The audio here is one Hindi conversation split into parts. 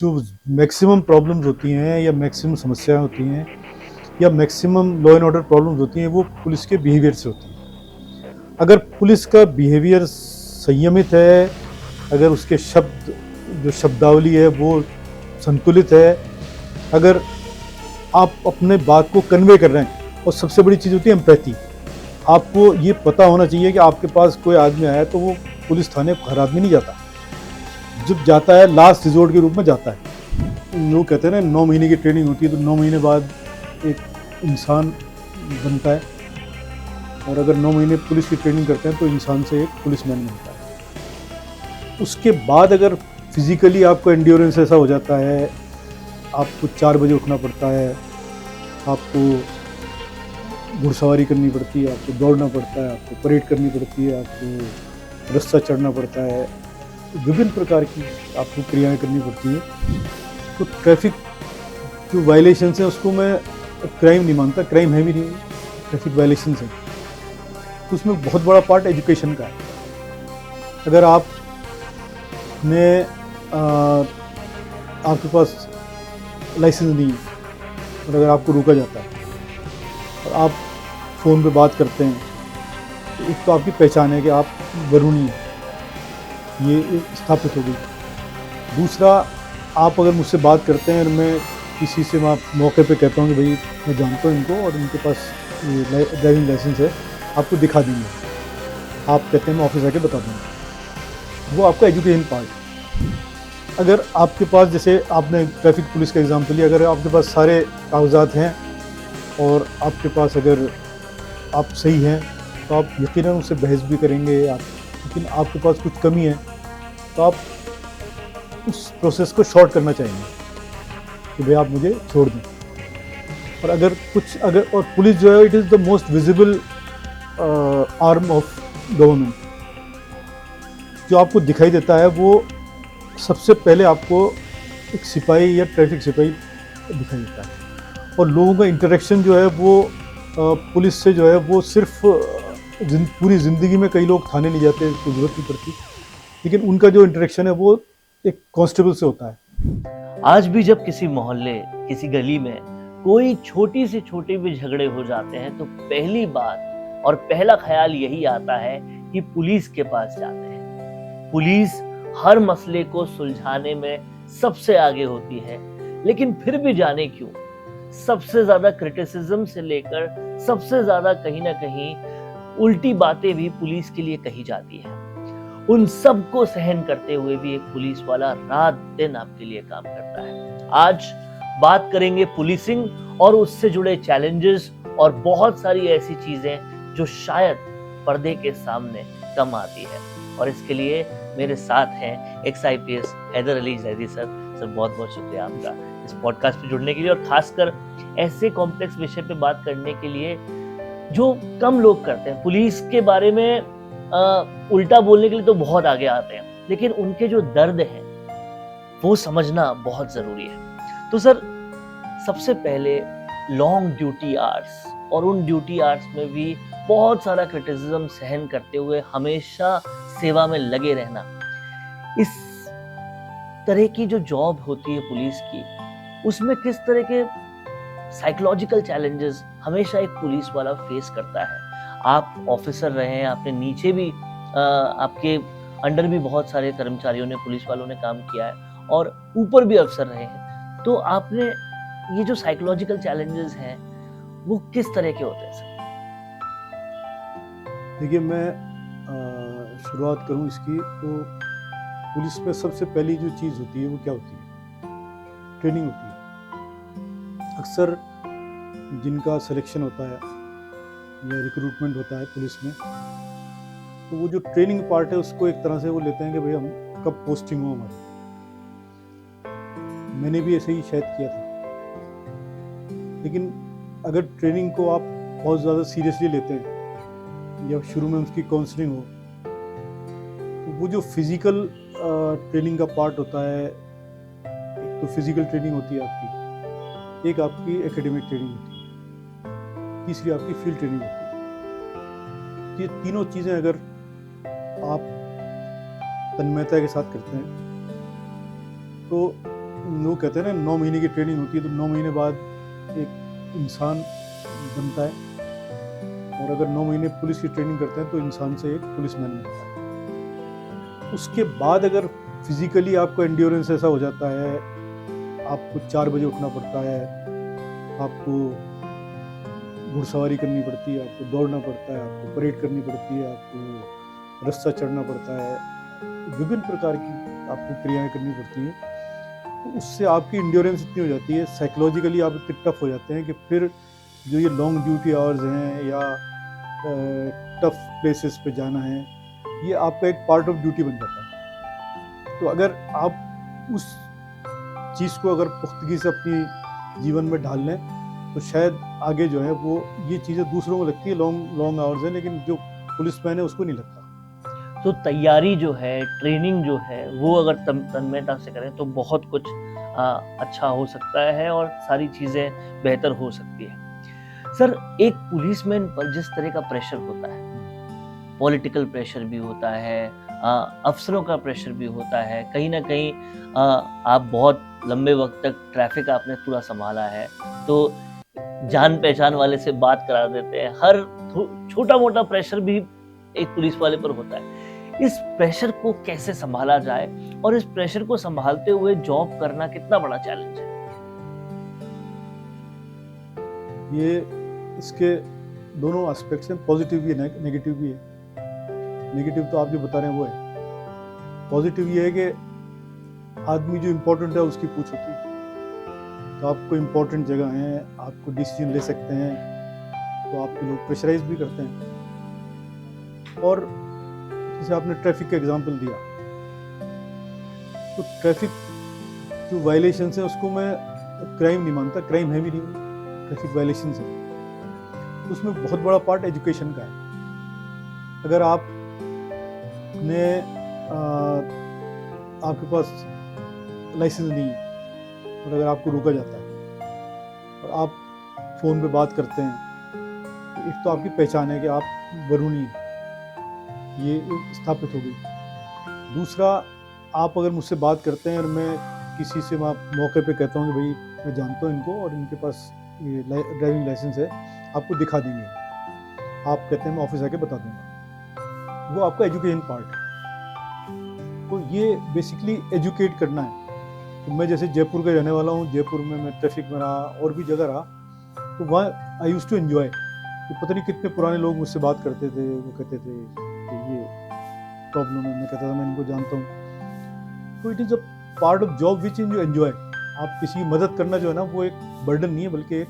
जो मैक्सिमम प्रॉब्लम्स होती हैं या मैक्सिमम समस्याएं होती हैं या maximum law and order problems होती हैं वो पुलिस के बिहेवियर से होती हैं। अगर पुलिस का बिहेवियर संयमित है, अगर उसके शब्द जो शब्दावली है वो संतुलित है, अगर आप अपने बात को कन्वे कर रहे हैं, और सबसे बड़ी चीज़ होती है एम्पैथी। आपको ये पता होना चाहिए कि आपके पास कोई आदमी आया तो वो पुलिस थाने हर आदमी नहीं जाता, जब जाता है लास्ट रिजोर्ट के रूप में जाता है। लोग कहते हैं ना 9 महीने की ट्रेनिंग होती है, तो 9 महीने बाद एक इंसान बनता है, और अगर 9 महीने पुलिस की ट्रेनिंग करते हैं तो इंसान से एक पुलिसमैन बनता है। उसके बाद अगर फिजिकली आपको एंड्योरेंस ऐसा हो जाता है, आपको 4 बजे उठना पड़ता है, आपको घुड़सवारी करनी पड़ती है, आपको दौड़ना पड़ता है, आपको परेड करनी पड़ती है, आपको रस्सा चढ़ना पड़ता है, विभिन्न प्रकार की आपको क्रियाएं करनी पड़ती हैं। तो ट्रैफिक जो वायलेशंस हैं उसको मैं क्राइम नहीं मानता, क्राइम है भी नहीं, ट्रैफिक वायलेशंस है। तो उसमें बहुत बड़ा पार्ट एजुकेशन का है। अगर आप ने आपके पास लाइसेंस नहीं है और अगर आपको रोका जाता है और आप फ़ोन पे बात करते हैं, तो एक तो आपकी पहचान है कि आप वरुणी हैं, ये स्थापित हो गई। दूसरा, आप अगर मुझसे बात करते हैं और मैं किसी से मौके पे कहता हूँ कि भाई मैं जानता हूँ इनको और इनके पास ये ड्राइविंग लाइसेंस है, आपको दिखा देंगे, आप कहते हैं मैं ऑफिस आके बता दूँगा, वो आपका एजुकेशन पार्ट है। अगर आपके पास, जैसे आपने ट्रैफिक पुलिस का एग्जाम्पल लिया, अगर आपके पास सारे कागजात हैं और आपके पास अगर आप सही हैं तो आप यकीनन उससे बहस भी करेंगे आप, लेकिन आपके पास कुछ कमी है तो आप उस प्रोसेस को शॉर्ट करना चाहेंगे कि भाई आप मुझे छोड़ दें। और अगर और पुलिस जो है, it is the most visible arm of government. जो आपको दिखाई देता है वो सबसे पहले आपको एक सिपाही या ट्रैफिक सिपाही दिखाई देता है, और लोगों का इंटरेक्शन जो है वो पुलिस से जो है वो सिर्फ पूरी ज़िंदगी में कई लोग थाने नहीं जाते, कोई ज़रूरत नहीं पड़ती, लेकिन उनका जो इंटरेक्शन है वो एक कांस्टेबल से होता है। आज भी जब किसी मोहल्ले, किसी गली में कोई छोटी से छोटे भी झगड़े हो जाते हैं तो पहली बात और पहला ख्याल यही आता है कि पुलिस के पास जाते हैं। पुलिस हर मसले को सुलझाने में सबसे आगे होती है, लेकिन फिर भी जाने क्यों सबसे ज्यादा क्रिटिसिज्म से लेकर सबसे ज्यादा कहीं ना कहीं उल्टी बातें भी पुलिस के लिए कही जाती है। उन सब को सहन करते हुए भी एक पुलिस वाला रात दिन आपके लिए काम करता है। आज बात करेंगे पुलिसिंग और उससे जुड़े चैलेंजेस और बहुत सारी ऐसी चीजें जो शायद पर्दे के सामने कम आती है। और इसके लिए मेरे साथ हैं ex IPS Haider Ali Zaidi sir. Sir बहुत बहुत शुक्रिया आपका इस पॉडकास्ट पे जुड़ने के लिए, और खासकर ऐसे कॉम्प्लेक्स विषय पे बात करने के लिए जो कम लोग करते हैं। पुलिस के बारे में उल्टा बोलने के लिए तो बहुत आगे आते हैं, लेकिन उनके जो दर्द है वो समझना बहुत जरूरी है। तो सर, सबसे पहले लॉन्ग ड्यूटी आवर्स, और उन ड्यूटी आवर्स में भी बहुत सारा क्रिटिसिज्म सहन करते हुए हमेशा सेवा में लगे रहना, इस तरह की जो जॉब होती है पुलिस की, उसमें किस तरह के साइकोलॉजिकल चैलेंजेस हमेशा एक पुलिस वाला फेस करता है? आप ऑफिसर रहे हैं, आपने नीचे भी आपके अंडर भी बहुत सारे कर्मचारियों ने, पुलिस वालों ने काम किया है, और ऊपर भी अफसर रहे हैं, तो आपने ये जो साइकोलॉजिकल चैलेंजेस हैं वो किस तरह के होते हैं सर? देखिए, मैं शुरुआत करूं इसकी, तो पुलिस में सबसे पहली जो चीज़ होती है वो क्या होती है? ट्रेनिंग होती है। अक्सर जिनका सिलेक्शन होता है या रिक्रूटमेंट होता है पुलिस में, तो वो जो ट्रेनिंग पार्ट है उसको एक तरह से वो लेते हैं कि भाई हम कब पोस्टिंग हो हमारी। मैंने भी ऐसे ही शायद किया था, लेकिन अगर ट्रेनिंग को आप बहुत ज़्यादा सीरियसली लेते हैं या शुरू में उसकी काउंसलिंग हो, तो वो जो फिज़िकल ट्रेनिंग का पार्ट होता है, एक तो फिज़िकल ट्रेनिंग होती है आपकी, एक आपकी एकेडमिक ट्रेनिंग होती है, तीसरी आपकी फील्ड ट्रेनिंग होती है। ये तीनों चीज़ें अगर आप तन्मयता के साथ करते हैं तो लोग कहते हैं ना 9 महीने की ट्रेनिंग होती है, तो 9 महीने बाद एक इंसान बनता है, और अगर 9 महीने पुलिस की ट्रेनिंग करते हैं तो इंसान से एक पुलिसमैन बनता है। उसके बाद अगर फिजिकली आपका एंड्योरेंस ऐसा हो जाता है, आपको 4 बजे उठना पड़ता है, आपको घुड़सवारी करनी पड़ती है, आपको दौड़ना पड़ता है, आपको परेड करनी पड़ती है, आपको रस्सा चढ़ना पड़ता है, विभिन्न प्रकार की आपको क्रियाएं करनी पड़ती हैं, तो उससे आपकी इंड्योरेंस इतनी हो जाती है, साइकोलॉजिकली आप इतने टफ हो जाते हैं कि फिर जो ये लॉन्ग ड्यूटी आवर्स हैं या टफ प्लेसेस पे जाना है, ये आपका एक पार्ट ऑफ ड्यूटी बन जाता है। तो अगर आप उस चीज़ को अगर पुख्तगी से अपनी जीवन में ढाल लें तो शायद आगे जो है वो ये चीज़ें दूसरों को लगती है लॉन्ग आवर्स है, लेकिन जो पुलिसमैन है उसको नहीं लगता। तो तैयारी जो है, ट्रेनिंग जो है, वो अगर तन्मयता से करें तो बहुत कुछ अच्छा हो सकता है और सारी चीज़ें बेहतर हो सकती है। सर, एक पुलिसमैन पर जिस तरह का प्रेशर होता है, पॉलिटिकल प्रेशर भी होता है, अफसरों का प्रेशर भी होता है, कहीं ना कहीं आप बहुत लंबे वक्त तक ट्रैफिक आपने पूरा संभाला है, तो जान पहचान वाले से बात करा देते हैं, हर छोटा मोटा प्रेशर भी एक पुलिस वाले पर होता है। इस प्रेशर को कैसे संभाला जाए और इस प्रेशर को संभालते हुए जॉब करना कितना बड़ा चैलेंज है? ये इसके दोनों एस्पेक्ट्स हैं, पॉजिटिव भी है, नेगेटिव भी है। नेगेटिव तो आप जो बता रहे हैं वो है। पॉजिटिव ये है कि आदमी जो इम्पोर्टेंट है उसकी पूछ होती है, तो आपको इम्पोर्टेंट जगह हैं, आपको डिसीजन ले सकते हैं, तो आपके लोग प्रेशराइज भी करते हैं। और जैसे आपने ट्रैफिक का एग्जांपल दिया, तो ट्रैफिक जो वायलेशन है उसको मैं क्राइम नहीं मानता, क्राइम है भी नहीं, ट्रैफिक वायलेशन है, तो उसमें बहुत बड़ा पार्ट एजुकेशन का है। अगर आपने आपके पास लाइसेंस नहीं है और अगर आपको रोका जाता है और आप फ़ोन पे बात करते हैं, तो एक तो आपकी पहचान है कि आप बरूनी हैं, ये स्थापित हो गई। दूसरा, आप अगर मुझसे बात करते हैं और मैं किसी से मौके पे कहता हूँ कि भाई मैं जानता हूँ इनको और इनके पास ये ड्राइविंग लाइसेंस है, आपको दिखा देंगे, आप कहते हैं मैं ऑफिस आके बता दूंगा, वो आपका एजुकेशन पार्ट है। तो ये बेसिकली एजुकेट करना है। तो मैं जैसे जयपुर का रहने वाला हूँ, जयपुर में मैं ट्रैफिक में रहा और भी जगह रहा, तो वहाँ आई यूज टू एंजॉय। तो पता नहीं कितने पुराने लोग मुझसे बात करते थे, वो कहते थे कि ये प्रॉब्लम है, मैं कहता था मैं इनको जानता हूँ। तो it is a part of job which in you enjoy. आप किसी की मदद करना जो है ना, वो एक बर्डन नहीं है, बल्कि एक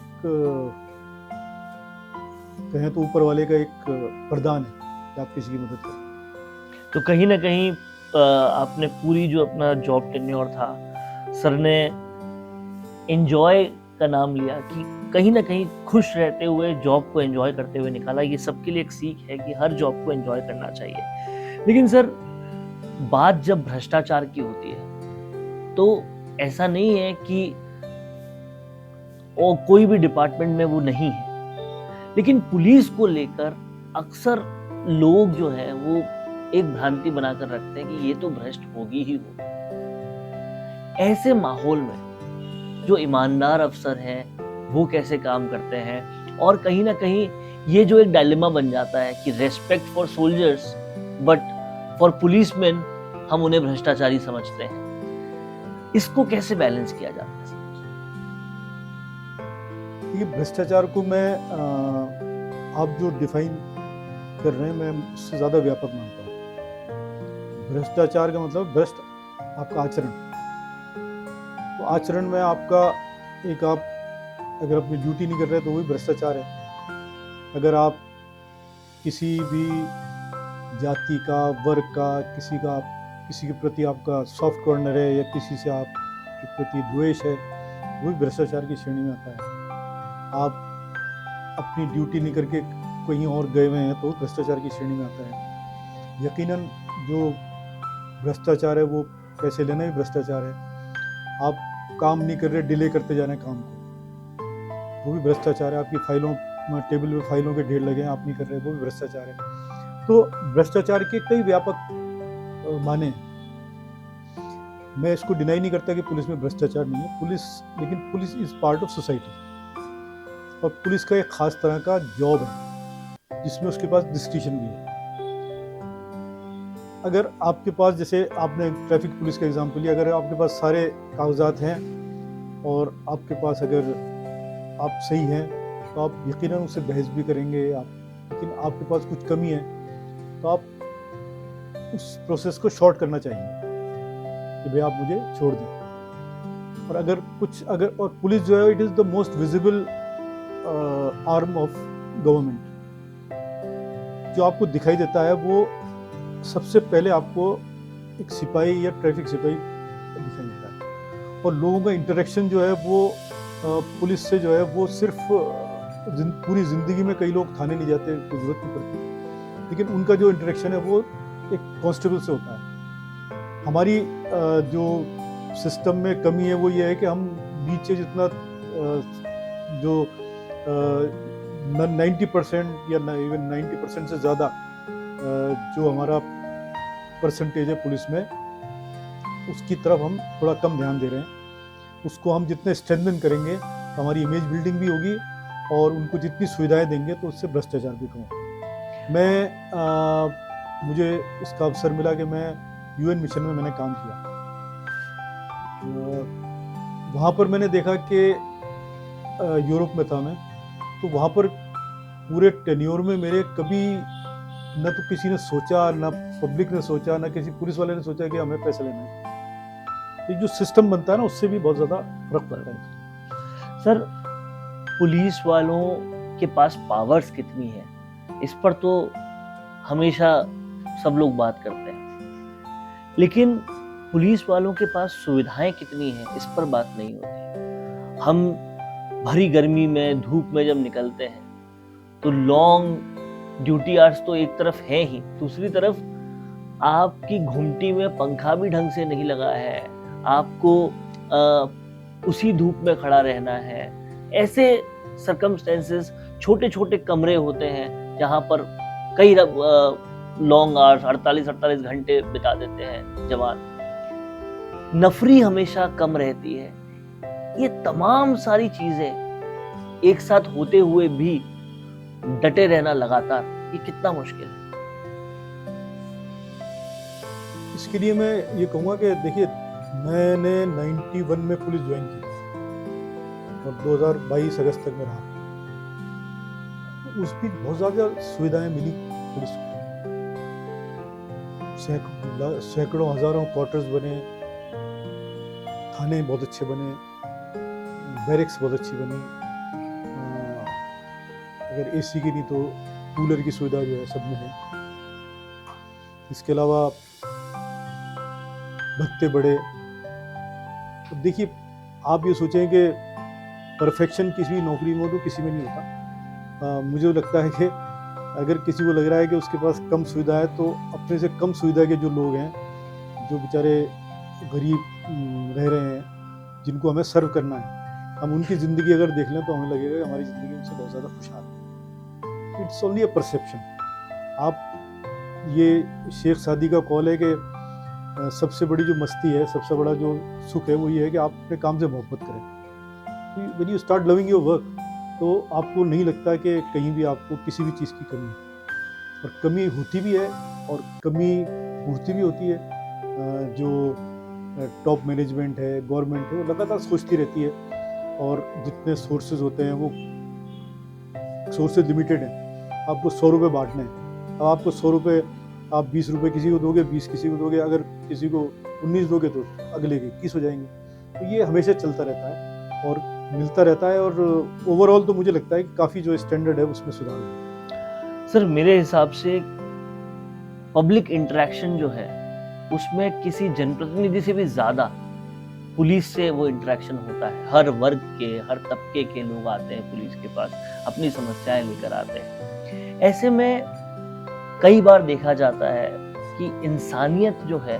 कहें तो ऊपर वाले का एक वरदान है कि आप किसी की मदद करें। तो कहीं ना कहीं आपने पूरी जो अपना जॉब टेन्योर था, सर ने एंजॉय का नाम लिया कि कहीं ना कहीं खुश रहते हुए जॉब को एंजॉय करते हुए निकाला। ये सबके लिए एक सीख है कि हर जॉब को एंजॉय करना चाहिए। लेकिन सर, बात जब भ्रष्टाचार की होती है तो ऐसा नहीं है कि और कोई भी डिपार्टमेंट में वो नहीं है, लेकिन पुलिस को लेकर अक्सर लोग जो है वो एक भ्रांति बनाकर रखते हैं कि ये तो भ्रष्ट होगी ही होगी। ऐसे माहौल में जो ईमानदार अफसर हैं वो कैसे काम करते हैं? और कहीं ना कहीं ये जो एक डायलेमा बन जाता है कि respect for soldiers but for policeman हम उन्हें भ्रष्टाचारी समझते हैं, इसको कैसे बैलेंस किया जाता है? ये भ्रष्टाचार को मैं आप जो डिफाइन कर रहे हैं, मैं उससे ज़्यादा व्यापक मानता हूँ। भ्रष्टाचार का मतलब भ्रष्ट आपका आचरण। तो आचरण में आपका एक, आप अगर अपनी ड्यूटी नहीं कर रहे तो वही भ्रष्टाचार है। अगर आप किसी भी जाति का, वर्ग का, किसी के प्रति आपका सॉफ्ट कॉर्नर है या किसी से आपके प्रति द्वेष है, वही भ्रष्टाचार की श्रेणी में आता है। आप अपनी ड्यूटी नहीं करके कहीं और गए हुए हैं तो भ्रष्टाचार की श्रेणी में आता है। यकीनन जो भ्रष्टाचार है वो पैसे लेना भी भ्रष्टाचार है। आप काम नहीं कर रहे, डिले करते जा रहे हैं काम को, वो भी भ्रष्टाचार है। आपकी फाइलों में, टेबल में फाइलों के ढेर लगे हैं, आप नहीं कर रहे, वो भी भ्रष्टाचार है। तो भ्रष्टाचार के कई व्यापक माने हैं। मैं इसको डिनाई नहीं करता कि पुलिस में भ्रष्टाचार नहीं है, लेकिन police is part of society, और पुलिस का एक ख़ास तरह का जॉब है जिसमें उसके पास डिस्क्रिशन भी है। अगर आपके पास, जैसे आपने ट्रैफिक पुलिस का एग्जाम्पल लिया, अगर आपके पास सारे कागजात हैं और आपके पास अगर आप सही हैं तो आप यकीनन उससे बहस भी करेंगे आप, लेकिन आपके पास कुछ कमी है तो आप उस प्रोसेस को शॉर्ट करना चाहिए कि भाई आप मुझे छोड़ दें। और अगर पुलिस जो है, it is the most visible arm of government. जो आपको दिखाई देता है वो सबसे पहले आपको एक सिपाही या ट्रैफिक सिपाही दिखाई देता है, और लोगों का इंटरेक्शन जो है वो पुलिस से जो है वो सिर्फ पूरी ज़िंदगी में कई लोग थाने नहीं जाते, कोई ज़रूरत नहीं पड़ती, लेकिन उनका जो इंटरेक्शन है वो एक कांस्टेबल से होता है। हमारी जो सिस्टम में कमी है वो ये है कि हम नीचे जितना जो 90% या इवन 90% से ज़्यादा जो हमारा परसेंटेज है पुलिस में, उसकी तरफ हम थोड़ा कम ध्यान दे रहे हैं। उसको हम जितने स्ट्रेंथन करेंगे तो हमारी इमेज बिल्डिंग भी होगी, और उनको जितनी सुविधाएं देंगे तो उससे भ्रष्टाचार भी कम होगा। मुझे इसका अवसर मिला कि मैं यूएन मिशन में मैंने काम किया। वहाँ पर मैंने देखा कि यूरोप में था मैं, तो वहाँ पर पूरे टेन्योर में मेरे कभी न तो किसी ने सोचा, ना पब्लिक ने सोचा, ना किसी पुलिस वाले ने सोचा कि हमें पैसे लेना है। तो जो सिस्टम बनता है ना, उससे भी बहुत ज़्यादा फर्क पड़ता है। सर, पुलिस वालों के पास पावर्स कितनी है, इस पर तो हमेशा सब लोग बात करते हैं, लेकिन पुलिस वालों के पास सुविधाएं कितनी हैं इस पर बात नहीं होती। हम भरी गर्मी में, धूप में जब निकलते हैं तो लॉन्ग ड्यूटी आवर्स तो एक तरफ है ही, दूसरी तरफ आपकी घुमटी में पंखा भी ढंग से नहीं लगा है, आपको उसी धूप में खड़ा रहना है। ऐसे सर्कमस्टेंसेस, छोटे छोटे कमरे होते हैं जहां पर कई लॉन्ग आवर्स 48 घंटे बिता देते हैं जवान। नफरी हमेशा कम रहती है। ये तमाम सारी चीजें एक साथ होते हुए भी डटे रहना लगातार, ये कितना मुश्किल है? इसके लिए मैं ये कहूँगा कि देखिए, मैंने 91 में पुलिस ज्वाइन की और 2022 अगस्त तक में रहा। उस बीच बहुत ज़्यादा सुविधाएं मिली पुलिस को, सैकड़ों हज़ारों क्वार्टर्स बने, थाने बहुत अच्छे बने, बैरिक्स बहुत अच्छी बनी, अगर एसी की नहीं तो कूलर की सुविधा जो है सब में है। इसके अलावा भत्ते बड़े। तो देखिए, आप ये सोचें कि परफेक्शन किसी भी नौकरी में हो तो किसी में नहीं होता। मुझे लगता है कि अगर किसी को लग रहा है कि उसके पास कम सुविधा है, तो अपने से कम सुविधा के जो लोग हैं, जो बेचारे गरीब रह रहे हैं, जिनको हमें सर्व करना है, हम उनकी ज़िंदगी अगर देख लें तो हमें लगेगा कि हमारी ज़िंदगी उनसे बहुत ज़्यादा खुशहाल है। It's only a perception. आप ये शेख सादी का कॉल है कि सबसे बड़ी जो मस्ती है, सबसे बड़ा जो सुख है, वो ये है कि आप अपने काम से मोहब्बत करें। When you start loving your work, तो आपको नहीं लगता कि कहीं भी आपको किसी भी चीज़ की कमी है। और कमी होती भी है और कमी पूर्ति भी होती है। जो टॉप मैनेजमेंट है, गवर्नमेंट है, वो लगातार सोचती रहती है, और जितने सोर्सेज होते हैं वो सोर्सेज लिमिटेड हैं। आपको 100 रुपये बांटने हैं। अब आपको 100 रुपये, आप 20 रुपये किसी को दोगे, 20 किसी को दोगे, अगर किसी को 19 दोगे तो अगले के 21 हो जाएंगे। तो ये हमेशा चलता रहता है और मिलता रहता है, और ओवरऑल तो मुझे लगता है कि काफ़ी जो स्टैंडर्ड है उसमें सुधार है। सर, मेरे हिसाब से पब्लिक इंटरेक्शन जो है उसमें किसी जनप्रतिनिधि से भी ज़्यादा पुलिस से वो इंटरेक्शन होता है। हर वर्ग के, हर तबके के लोग आते हैं पुलिस के पास, अपनी समस्याएं लेकर आते हैं। ऐसे में कई बार देखा जाता है कि इंसानियत जो है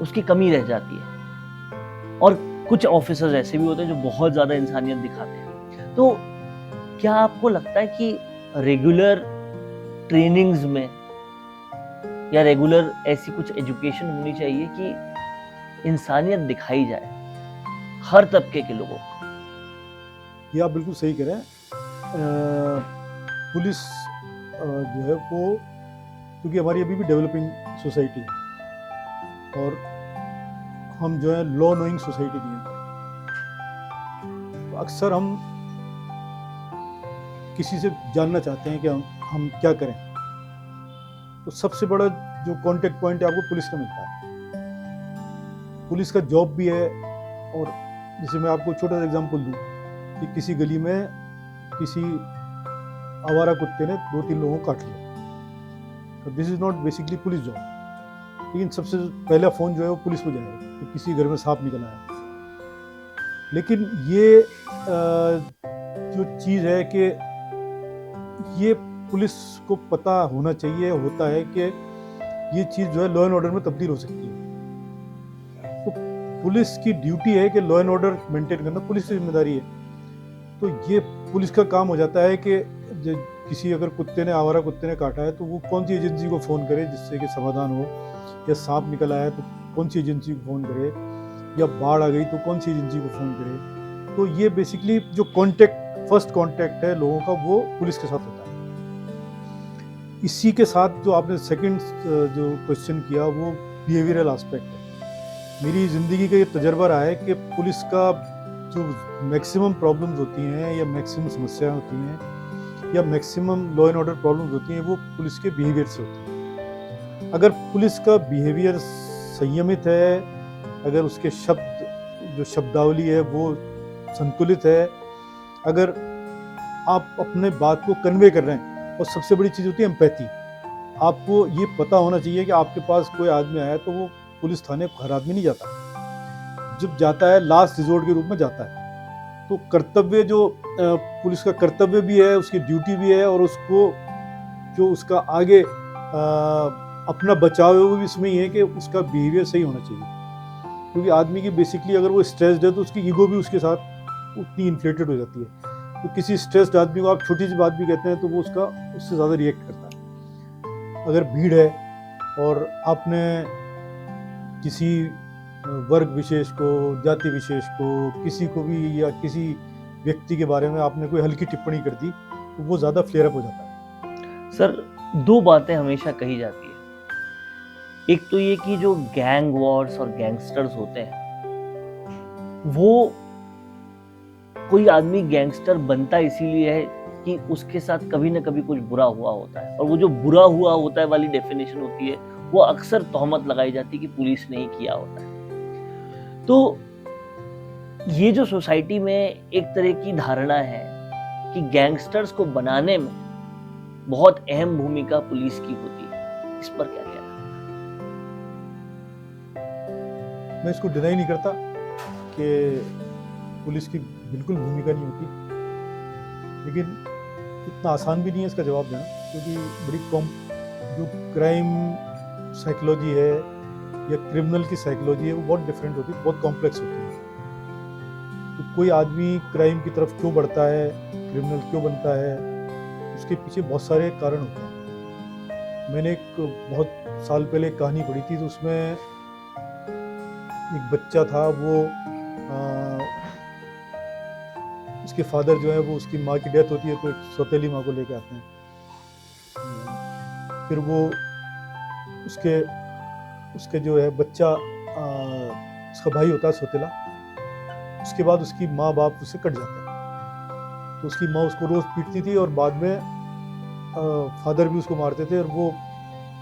उसकी कमी रह जाती है, और कुछ ऑफिसर्स ऐसे भी होते हैं जो बहुत ज़्यादा इंसानियत दिखाते हैं। तो क्या आपको लगता है कि रेगुलर ट्रेनिंग्स में या रेगुलर ऐसी कुछ एजुकेशन होनी चाहिए कि इंसानियत दिखाई जाए हर तबके के लोगों को। ये आप बिल्कुल सही कह रहे हैं। पुलिस जो है वो, क्योंकि हमारी अभी भी डेवलपिंग सोसाइटी है और हम जो है लॉ नोइंग सोसाइटी नहीं है, तो अक्सर हम किसी से जानना चाहते हैं कि हम क्या करें, तो सबसे बड़ा जो कांटेक्ट पॉइंट है आपको पुलिस का मिलता है। पुलिस का जॉब भी है, और जैसे मैं आपको छोटा सा एग्जांपल दूं कि किसी गली में किसी आवारा कुत्ते ने 2-3 लोगों को काट लिया, तो this is not basically police job. लेकिन सबसे पहला फ़ोन जो है वो पुलिस को जाएगा कि किसी घर में सांप निकल आया। लेकिन ये जो चीज़ है कि ये पुलिस को पता होना चाहिए, होता है कि ये चीज़ जो है लॉ एंड ऑर्डर में तब्दील हो सकती है। तो पुलिस की ड्यूटी है कि लॉ एंड ऑर्डर मेंटेन करना पुलिस की जिम्मेदारी है। तो ये पुलिस का काम हो जाता है कि किसी अगर आवारा कुत्ते ने काटा है तो वो कौन सी एजेंसी को फ़ोन करे जिससे कि समाधान हो, या सांप निकल आया तो कौन सी एजेंसी को फ़ोन करे, या बाढ़ आ गई तो कौन सी एजेंसी को फ़ोन करे। तो ये बेसिकली जो फर्स्ट कॉन्टैक्ट है लोगों का, वो पुलिस के साथ होता है। इसी के साथ जो आपने सेकंड जो क्वेश्चन किया वो बिहेवियरल एस्पेक्ट है। मेरी ज़िंदगी का ये तजर्बा रहा है कि पुलिस का जो मैक्सिमम प्रॉब्लम्स होती हैं, या मैक्सिमम समस्याएं होती हैं, या maximum law and order problems होती हैं, वो पुलिस के बिहेवियर से होती हैं। अगर पुलिस का बिहेवियर संयमित है, अगर उसके जो शब्दावली है वो संतुलित है, अगर आप अपने बात को कन्वे कर रहे हैं, और सबसे बड़ी चीज़ होती है एम्पैथी। आपको ये पता होना चाहिए कि आपके पास कोई आदमी आया तो वो पुलिस थाने हर आदमी नहीं जाता, जब जाता है लास्ट रिजोर्ट के रूप में जाता है। तो कर्तव्य जो पुलिस का कर्तव्य भी है, उसकी ड्यूटी भी है, और उसको जो उसका आगे अपना बचाव है वो भी इसमें ही है कि उसका बिहेवियर सही होना चाहिए। क्योंकि आदमी की बेसिकली अगर वो स्ट्रेस्ड है तो उसकी ईगो भी उसके साथ उतनी इन्फ्लेटेड हो जाती है। तो किसी स्ट्रेस्ड आदमी को आप छोटी सी बात भी कहते हैं तो वो उससे ज़्यादा रिएक्ट करता है। अगर भीड़ है और आपने किसी वर्ग विशेष को, जाति विशेष को, किसी को भी, या किसी व्यक्ति के बारे में आपने कोई हल्की टिप्पणी कर दी, तो वो ज़्यादा फ्लेयर अप हो जाता है। सर, 2 बातें हमेशा कही जाती है। एक तो ये कि जो गैंग वॉर्स और गैंगस्टर्स होते हैं, वो कोई आदमी गैंगस्टर बनता इसीलिए है कि उसके साथ कभी ना कभी कुछ बुरा हुआ होता है, और वो जो बुरा हुआ होता है वाली डेफिनेशन होती है, वो अक्सर तोहमत लगाई जाती है कि पुलिस ने ही किया होता है। तो ये जो सोसाइटी में एक तरह की धारणा है कि गैंगस्टर्स को बनाने में बहुत अहम भूमिका पुलिस की होती है, इस पर क्या कहना है? मैं इसको डिनाई नहीं करता कि पुलिस की बिल्कुल भूमिका नहीं होती, लेकिन इतना आसान भी नहीं है इसका जवाब देना, क्योंकि जो क्राइम साइकोलॉजी है या क्रिमिनल की साइकोलॉजी है वो बहुत डिफरेंट होती है, बहुत कॉम्प्लेक्स होती है। तो कोई आदमी क्राइम की तरफ क्यों बढ़ता है, क्रिमिनल क्यों बनता है, उसके पीछे बहुत सारे कारण होते हैं। मैंने एक बहुत साल पहले एक कहानी पढ़ी थी, तो उसमें एक बच्चा था, वो उसके फादर जो है वो, उसकी माँ की डेथ होती है तो एक सौतेली माँ को लेके आते हैं। फिर वो उसके जो है बच्चा, उसका भाई होता है सौतेला, उसके बाद उसकी माँ बाप उससे कट जाते हैं। तो उसकी माँ उसको रोज़ पीटती थी, और बाद में फादर भी उसको मारते थे, और वो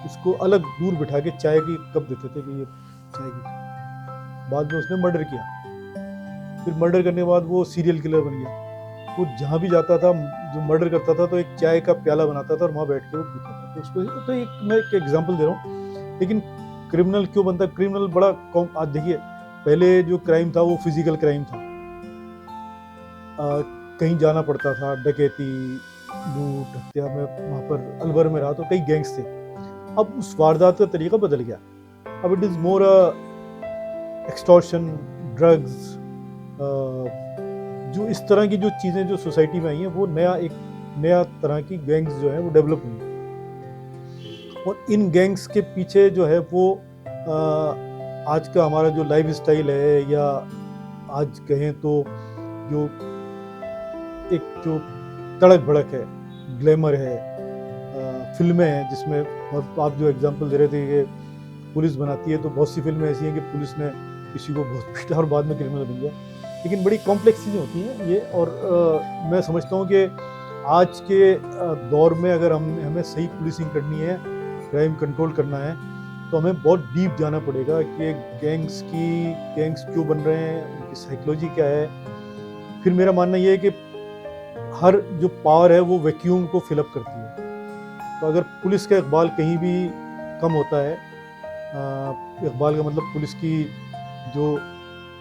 उसको अलग दूर बिठा के चाय की कप देते थे कि ये चाय की। बाद में उसने मर्डर किया। फिर मर्डर करने के बाद वो सीरियल किलर बन गया। वो जहाँ भी जाता था, जो मर्डर करता था, तो एक चाय का प्याला बनाता था और वहाँ बैठ के वो पीता था। तो उसको तो मैं एक एग्जाम्पल दे रहा हूँ। लेकिन क्रिमिनल क्यों बनता है? क्रिमिनल बड़ा आज देखिए, पहले जो क्राइम था वो फिजिकल क्राइम था। कहीं जाना पड़ता था, डकैती, लूट, हत्या में, वहाँ पर अलवर में रहा तो कई गैंग्स थे। अब उस वारदात का तरीका बदल गया। अब it is more extortion, drugs, जो इस तरह की जो चीज़ें जो सोसाइटी में आई हैं, वो एक नया तरह की गैंग्स जो है वो डेवलप हुई। और इन गैंग्स के पीछे जो है वो आज का हमारा जो लाइफ स्टाइल है, या आज कहें तो जो एक जो तड़क भड़क है, ग्लैमर है, फिल्में हैं जिसमें, और आप जो एग्जांपल दे रहे थे कि पुलिस बनाती है, तो बहुत सी फिल्में ऐसी हैं कि पुलिस ने किसी को बहुत पीटा और बाद में क्रिमिनल बन गया, लेकिन बड़ी कॉम्प्लेक्स चीज़ें होती हैं ये। और मैं समझता हूँ कि आज के दौर में अगर हमें सही पुलिसिंग करनी है, क्राइम कंट्रोल करना है, तो हमें बहुत डीप जाना पड़ेगा कि गैंग्स क्यों बन रहे हैं, उनकी साइकोलॉजी क्या है। फिर मेरा मानना ये है कि हर जो पावर है वो वैक्यूम को फिलअप करती है। तो अगर पुलिस का इकबाल कहीं भी कम होता है, इकबाल का मतलब पुलिस की जो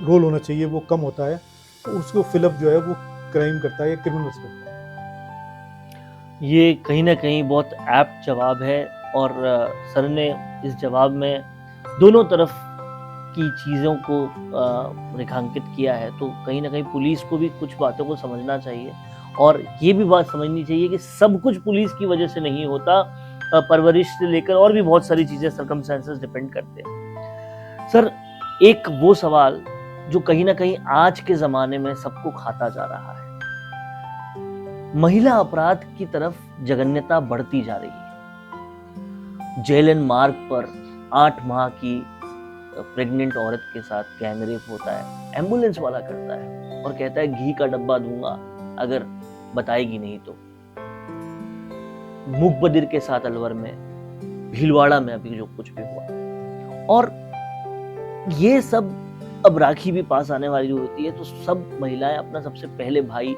रोल होना चाहिए वो कम होता है, तो उसको फिलअप जो है वो क्राइम करता है या क्रिमिनल्स करता है। ये कहीं ना कहीं बहुत एप्ट जवाब है, और सर ने इस जवाब में दोनों तरफ की चीज़ों को रेखांकित किया है। तो कहीं ना कहीं पुलिस को भी कुछ बातों को समझना चाहिए, और ये भी बात समझनी चाहिए कि सब कुछ पुलिस की वजह से नहीं होता। परवरिश से लेकर और भी बहुत सारी चीज़ें, सर्कमस्टेंसेस डिपेंड करते हैं। सर, एक वो सवाल जो कहीं ना कहीं आज के ज़माने में सबको खाता जा रहा है, महिला अपराध की तरफ जघन्यता बढ़ती जा रही है। जेलन मार्ग पर 8 माह की प्रेग्नेंट औरत के साथ गैंगरेप होता है, एम्बुलेंस वाला करता है और कहता है घी का डब्बा दूंगा अगर बताएगी नहीं तो। मूक बधिर के साथ अलवर में, भीलवाड़ा में अभी जो कुछ भी हुआ, और ये सब अब राखी भी पास आने वाली होती है, तो सब महिलाएं अपना सबसे पहले भाई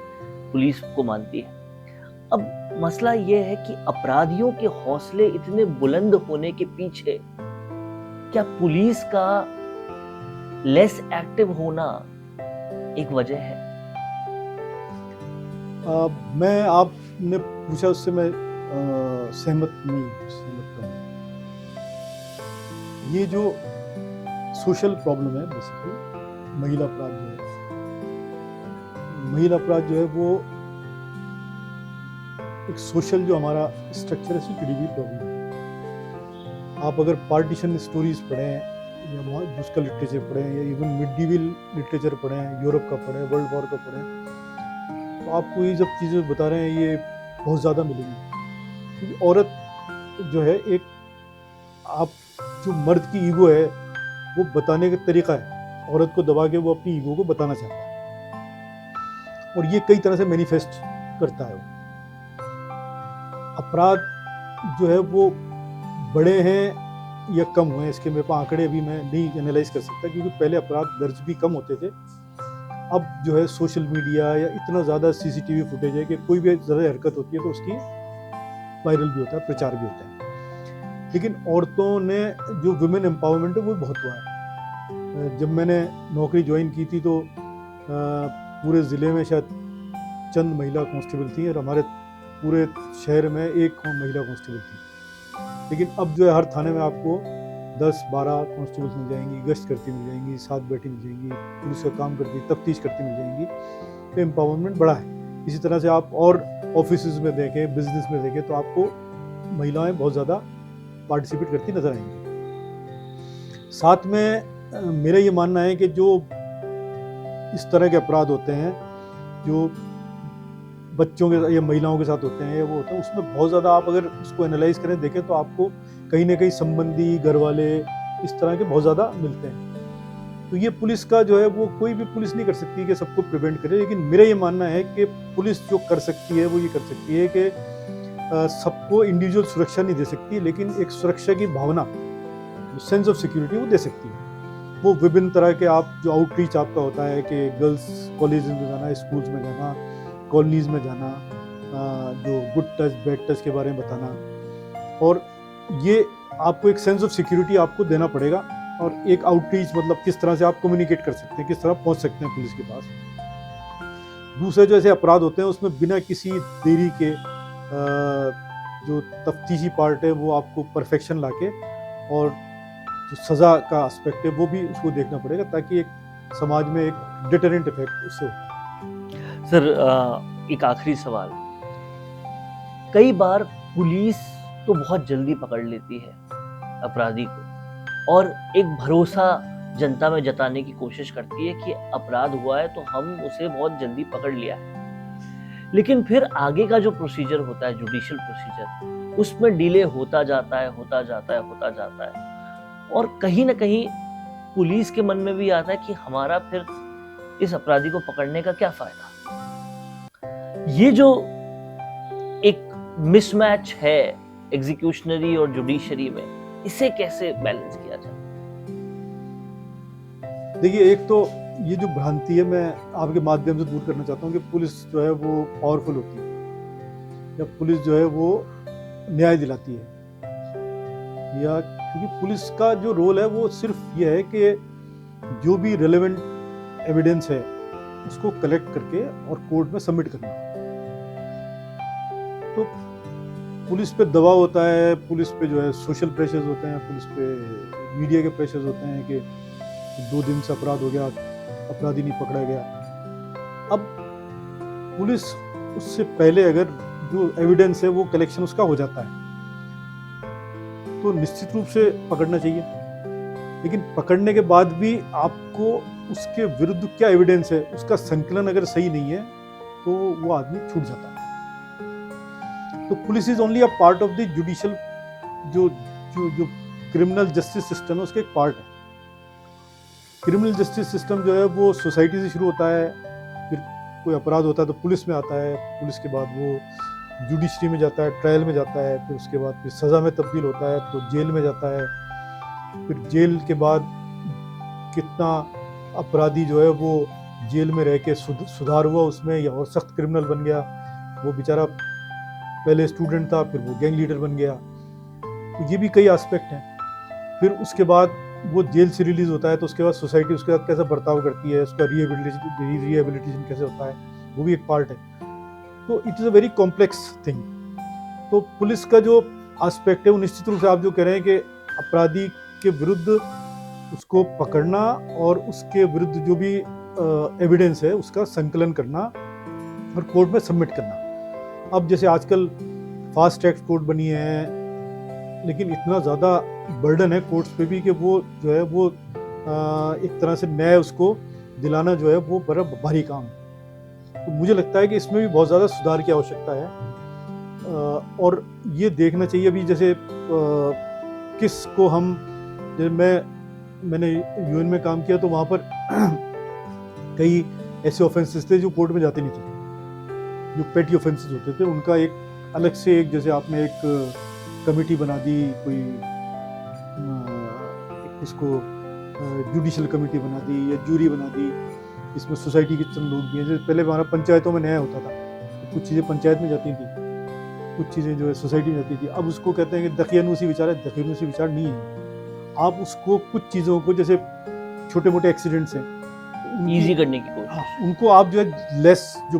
पुलिस को मानती है। अब मसला ये है कि अपराधियों के हौसले इतने बुलंद होने के पीछे क्या पुलिस का लेस एक्टिव होना एक वजह है? मैं, आपने पूछा उससे मैं सहमत हूँ। ये जो सोशल प्रॉब्लम है, बेसिकली महिला अपराध जो है वो एक सोशल जो हमारा स्ट्रक्चर है, उसकी जुड़ी हुई प्रॉब्लम है। आप अगर पार्टीशन स्टोरीज पढ़ें, या उसका लिटरेचर पढ़ें, या इवन मिडीवल लिटरेचर पढ़ें, यूरोप का पढ़ें, वर्ल्ड वॉर का पढ़ें, तो आपको ये जब चीज़ें बता रहे हैं ये बहुत ज़्यादा मिलेंगी। क्योंकि औरत जो है, एक आप जो मर्द की ईगो है वो बताने का तरीका है, औरत को दबा के वो अपनी ईगो को बताना चाहता है, और ये कई तरह से मैनिफेस्ट करता है। अपराध जो है वो बड़े हैं या कम हुए, इसके मेरे पास आंकड़े अभी मैं नहीं एनालाइज कर सकता, क्योंकि पहले अपराध दर्ज भी कम होते थे। अब जो है सोशल मीडिया या इतना ज़्यादा सीसीटीवी फुटेज है कि कोई भी ज़्यादा हरकत होती है तो उसकी वायरल भी होता है, प्रचार भी होता है। लेकिन औरतों ने जो वुमेन एम्पावरमेंट है वो बहुत हुआ है। जब मैंने नौकरी ज्वाइन की थी तो पूरे ज़िले में शायद चंद महिला कांस्टेबल थी, और हमारे पूरे शहर में एक महिला कांस्टेबल थी। लेकिन अब जो है हर थाने में आपको 10-12 कांस्टेबल्स मिल जाएंगी, गश्त करती मिल जाएंगी, साथ बैठी मिल जाएंगी, पुलिस का काम करती, तफ्तीश करती मिल जाएंगी। तो एम्पावरमेंट बढ़ा है। इसी तरह से आप और ऑफिसेज में देखें, बिजनेस में देखें, तो आपको महिलाएं बहुत ज़्यादा पार्टिसिपेट करती नजर आएंगी। साथ में मेरा ये मानना है कि जो इस तरह के अपराध होते हैं जो बच्चों के या महिलाओं के साथ होते हैं, वो होता है, उसमें बहुत ज़्यादा आप अगर उसको एनालाइज करें, देखें, तो आपको कहीं ना कहीं संबंधी, घर वाले, इस तरह के बहुत ज़्यादा मिलते हैं। तो ये पुलिस का जो है वो कोई भी पुलिस नहीं कर सकती कि सबको प्रिवेंट करे, लेकिन मेरा ये मानना है कि पुलिस जो कर सकती है वो ये कर सकती है कि सबको इंडिविजुअल सुरक्षा नहीं दे सकती, लेकिन एक सुरक्षा की भावना, सेंस ऑफ सिक्योरिटी वो दे सकती है। वो विभिन्न तरह के आप जो आउटरीच आपका होता है कि गर्ल्स कॉलेज में जाना, स्कूल्स में जाना, कॉलोनीज में जाना, जो गुड टच बैड टच के बारे में बताना, और ये आपको एक सेंस ऑफ सिक्योरिटी आपको देना पड़ेगा। और एक आउटरीच मतलब किस तरह से आप कम्युनिकेट कर सकते हैं, किस तरह पहुंच सकते हैं पुलिस के पास। दूसरे जो ऐसे अपराध होते हैं उसमें बिना किसी देरी के जो तफ्तीशी पार्ट है वो आपको परफेक्शन लाके, और जो सज़ा का एस्पेक्ट है वो भी उसको देखना पड़ेगा, ताकि एक समाज में एक डिटरेंट इफेक्ट उससे हो। सर, एक आखिरी सवाल। कई बार पुलिस तो बहुत जल्दी पकड़ लेती है अपराधी को, और एक भरोसा जनता में जताने की कोशिश करती है कि अपराध हुआ है तो हम उसे बहुत जल्दी पकड़ लिया है, लेकिन फिर आगे का जो प्रोसीजर होता है, जुडिशियल प्रोसीजर, उसमें डिले होता जाता है, और कहीं ना कहीं पुलिस के मन में भी आता है कि हमारा फिर इस अपराधी को पकड़ने का क्या फायदा। ये जो एक मिसमैच है एग्जीक्यूशनरी और जुडिशरी में, इसे कैसे बैलेंस किया जाए? देखिए, एक तो ये जो भ्रांति है मैं आपके माध्यम से दूर करना चाहता हूँ कि पुलिस जो है वो पावरफुल होती है या पुलिस जो है वो न्याय दिलाती है, या क्योंकि पुलिस का जो रोल है वो सिर्फ ये है कि जो भी रेलेवेंट एविडेंस है उसको कलेक्ट करके और कोर्ट में सबमिट करना। तो पुलिस पे दबाव होता है, पुलिस पे जो है सोशल प्रेशर्स होते हैं, पुलिस पे मीडिया के प्रेशर्स होते हैं कि 2 दिन से अपराध हो गया, अपराधी नहीं पकड़ा गया। अब पुलिस उससे पहले अगर जो एविडेंस है वो कलेक्शन उसका हो जाता है तो निश्चित रूप से पकड़ना चाहिए, लेकिन पकड़ने के बाद भी आपको उसके विरुद्ध क्या एविडेंस है उसका संकलन अगर सही नहीं है तो वो आदमी छूट जाता है। तो police is only a part of the judicial, जो जो जो क्रिमिनल जस्टिस सिस्टम है उसका एक पार्ट है। क्रिमिनल जस्टिस सिस्टम जो है वो सोसाइटी से शुरू होता है, फिर कोई अपराध होता है तो पुलिस में आता है, पुलिस के बाद वो जुडिशरी में जाता है, ट्रायल में जाता है, फिर उसके बाद फिर सज़ा में तब्दील होता है तो जेल में जाता है, फिर जेल के बाद कितना अपराधी जो है वो जेल में रह के सुधार हुआ उसमें या और सख्त क्रिमिनल बन गया, वो बेचारा पहले स्टूडेंट था फिर वो गैंग लीडर बन गया। तो ये भी कई एस्पेक्ट हैं। फिर उसके बाद वो जेल से रिलीज होता है तो उसके बाद सोसाइटी उसके साथ कैसा बर्ताव करती है, उसका रिहेबिलिटेशन कैसे होता है, वो भी एक पार्ट है। तो it is a very complex thing. तो पुलिस का जो एस्पेक्ट है वो निश्चित रूप से आप जो कह रहे हैं कि अपराधी के विरुद्ध उसको पकड़ना और उसके विरुद्ध जो भी एविडेंस है उसका संकलन करना और कोर्ट में सबमिट करना। अब जैसे आजकल फास्ट ट्रैक कोर्ट बनी है, लेकिन इतना ज़्यादा बर्डन है कोर्ट्स पे भी कि वो जो है वो एक तरह से न्याय उसको दिलाना जो है वो बड़ा भारी काम है। तो मुझे लगता है कि इसमें भी बहुत ज़्यादा सुधार की आवश्यकता है और ये देखना चाहिए अभी जैसे किस को हम, जैसे मैंने यूएन में काम किया तो वहाँ पर कई ऐसे ऑफेंसेस थे जो कोर्ट में जाते नहीं थे, जो पेटी ऑफेंसेस होते थे उनका एक अलग से एक, जैसे आपने एक कमेटी बना दी, कोई एक उसको जुडिशियल कमेटी बना दी या जूरी बना दी, इसमें सोसाइटी के चंद लोग भी हैं। जैसे पहले हमारा पंचायतों में न्याय होता था तो कुछ चीज़ें पंचायत में जाती थी, कुछ चीज़ें जो है सोसाइटी में जाती थी। अब उसको कहते हैं कि दखियानूसी विचार है, दखियानूसी विचार नहीं है। आप उसको कुछ चीज़ों को, जैसे छोटे मोटे एक्सीडेंट्स हैं, ईजी करने की कोशिश, उनको आप जो है लेस जो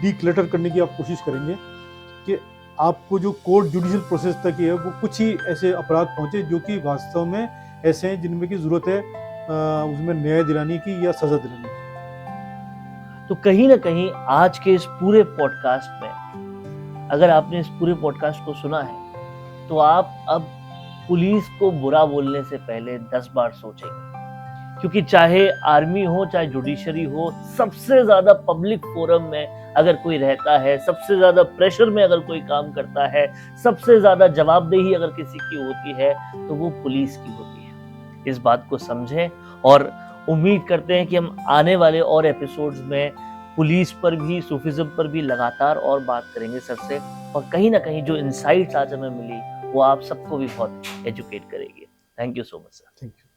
डीक्लटर करने की आप कोशिश करेंगे कि आपको जो कोर्ट जुडिशियल प्रोसेस तक है वो कुछ ही ऐसे अपराध पहुंचे जो कि वास्तव में ऐसे हैं जिनमें की जरूरत है उसमें न्याय दिलाने की या सजा दिलाने की। तो कहीं ना कहीं आज के इस पूरे पॉडकास्ट में, अगर आपने इस पूरे पॉडकास्ट को सुना है तो आप अब पुलिस को बुरा बोलने से पहले 10 बार सोचेंगे, क्योंकि चाहे आर्मी हो चाहे जुडिशरी हो, सबसे ज्यादा पब्लिक फोरम में अगर कोई रहता है, सबसे ज्यादा प्रेशर में अगर कोई काम करता है, सबसे ज्यादा जवाबदेही अगर किसी की होती है तो वो पुलिस की होती है। इस बात को समझें और उम्मीद करते हैं कि हम आने वाले और एपिसोड्स में पुलिस पर भी, सूफिज्म पर भी लगातार और बात करेंगे सर से, और कहीं ना कहीं जो इनसाइट्स आज हमें मिली वो आप सबको भी बहुत एजुकेट करेगी। Thank you so much sir. Thank you.